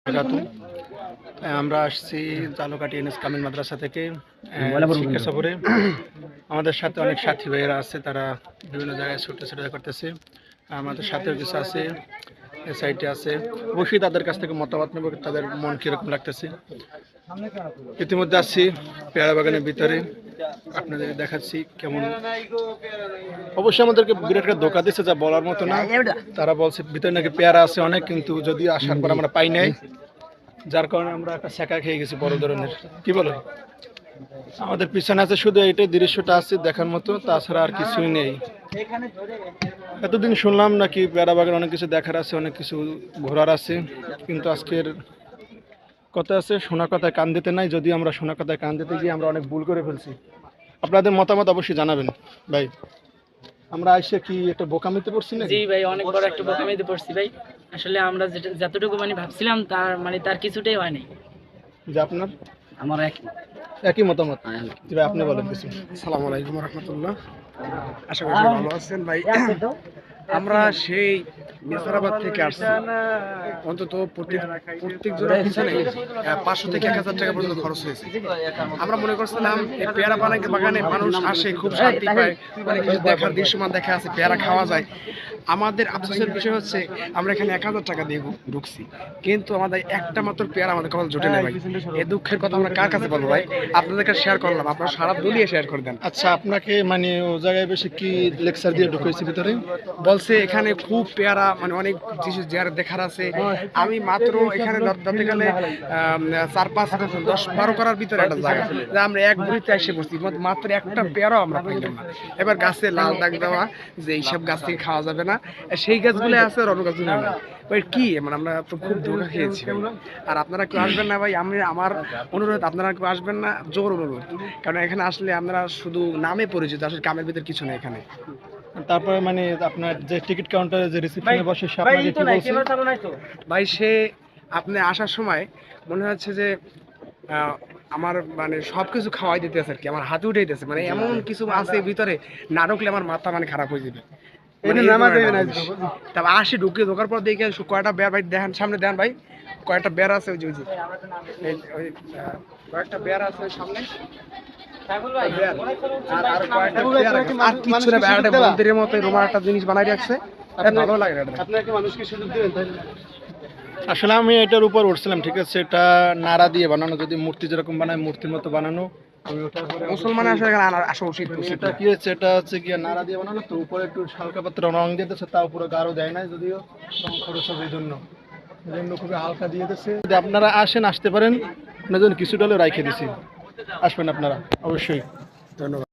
বারাকাতুহু। আমরা আসছি জালকাঠি এনএস কামিল মাদ্রাসা থেকে শিক্ষা সফরে। আমাদের সাথে অনেক সাথী ভাইয়েরা আছে, তারা বিভিন্ন জায়গায় ছোটা করতেছে। আমাদের সাথেও কিছু আছে, এই সাইডে আছে। অবশ্যই তাদের কাছ থেকে মতামত নেব, তাদের মন কীরকম লাগতেছে। ইতিমধ্যে আসছি পেয়ারা বাগানের ভিতরে, আপনাদের দেখাচ্ছি কেমন। অবশ্যই আমাদেরকে বিরাট একটা ধোঁকা দিচ্ছে, যা বলার মতো না। তারা বলছে ভিতরে নাকি পেয়ারা আছে অনেক, কিন্তু যদি আসার পর আমরা পাই নাই, যার কারণে আমরা একটা শেখা খেয়ে গেছি বড় ধরনের। কি বলো? আমাদের পিছনে আছে শুধু এইটাই দৃশ্যটা আছে দেখার মতো, তাছাড়া আর কিছুই নেই। এতদিন শুনলাম নাকি পেয়ারা বাগান অনেক কিছু দেখার আছে, অনেক কিছু ঘোরার আছে, কিন্তু আজকের কথা আছে শোনা কথায় কান দিতে নাই। যদি আমরা শোনা কথায় কান দিতে গিয়ে আমরা অনেক ভুল করে ফেলছি। আপনাদের মতামত অবশ্যই জানাবেন ভাই। আমরা এসে কি একটা বোকামিতে পড়ছি না? জি ভাই, অনেক বড় একটা বোকামিতে পড়ছি ভাই। আসলে আমরা যতটুকু ভাবছিলাম তার কিছুটাই হয়নি। যে আপনার আমার একই মতামত। জি ভাই, আপনি বলেন কিছু। আসসালামু আলাইকুম ওয়া রাহমাতুল্লাহ। আশা করি ভালো আছেন ভাই। আমরা সেই নেসারাবাদ থেকে আসছি, অন্তত প্রত্যেক জনের পিছনে 500 থেকে 1000 টাকা পর্যন্ত খরচ হয়েছে। আমরা মনে করছিলাম এই পেয়ারা বাগানে মানুষ আসে, খুব শান্তি পায়, অনেক কিছু দেখার দৃশ্যমান দেখা আছে, পেয়ারা খাওয়া যায়। আমাদের আফসোসের বিষয় হচ্ছে আমরা এখানে 1000 টাকা দিয়ে ঢুকছি, কিন্তু আমাদের একটা মাত্র পেয়ারা আমাদের কপালে জোটে নেই ভাই। এই দুঃখের কথা আমরা কার কাছে বলবো ভাই? আপনাদের কাছে শেয়ার করলাম, আপনারা সারা দুনিয়া শেয়ার করে দেন। আচ্ছা, আপনাকে মানে ও জায়গায় বেশি কি লেকচার দিয়ে ঢুকেছি ভিতরে? বলছে এখানে খুব পেয়ারা, মানে অনেক কিছু দেখার আছে। আমি মাত্র এখানে ধরতে গেলে 4-5 10-12 করার ভিতরে একটা জায়গা, যা আমরা এক ঘুরিতে এসে বসছি, মাত্র একটা পেয়ারাও আমরা পাইলাম না। এবার গাছে লাল দাগ দেওয়া যে এইসব গাছ থেকে খাওয়া যাবে না, সেই গাছগুলো আছে আর অন্য গাছগুলো না। ভাই কি মানে আমরা তো খুব ধোঁকা খেয়েছি। আর আপনারা কেউ আসবেন না ভাই, আমার অনুরোধ, আপনারা কেউ আসবেন না, জোর অনুরোধ। কারণ এখানে আসলে আপনারা শুধু নামে পরিচিত, আসলে কামের ভিতরে কিছু নেই এখানে। তারপরে মানে আপনার যে টিকিট কাউন্টারে যে রিসিপশনে বসে সে আপনাকে কি বলছে? ভাই সে আপনি আসার সময় মনে হচ্ছে যে আমার মানে সবকিছু খাওয়াই দিতেছে আর কি, আমার হাতে উঠে দিতেছে, মানে এমন কিছু আছে ভিতরে না ঢুকলে আমার মাথা মানে খারাপ হয়ে যাবে। তারপর আসি ঢোকার পর দেখে কয়টা বেয়ার ভাই দেখেন, সামনে দেন ভাই, কয়টা বেয়ার আছে ওই যে কয়েকটা বেয়ার আছে ওই সামনে। আসলে আমি এটার উপর উঠছিলাম, ঠিক আছে, এটা নাড়া দিয়ে বানানো, যদি মূর্তি যেরকম বানায় মূর্তির মতো বানানো। মুসলমান আসা উচিত। এটা কি হচ্ছে, এটা হচ্ছে গিয়ে নাড়া দিয়ে বানানো, তো উপরে একটু হালকা পাত্র রং দিতেছে, তা উপরে গাঢ় দেয় না, যদিও খরচ হবে এই জন্য খুবই হালকা দিয়ে দিচ্ছে। যদি আপনারা আসতে পারেন, আপনার জন্য কিছু ডলে রাইখে দিছি, আসবেন আপনারা অবশ্যই। ধন্যবাদ।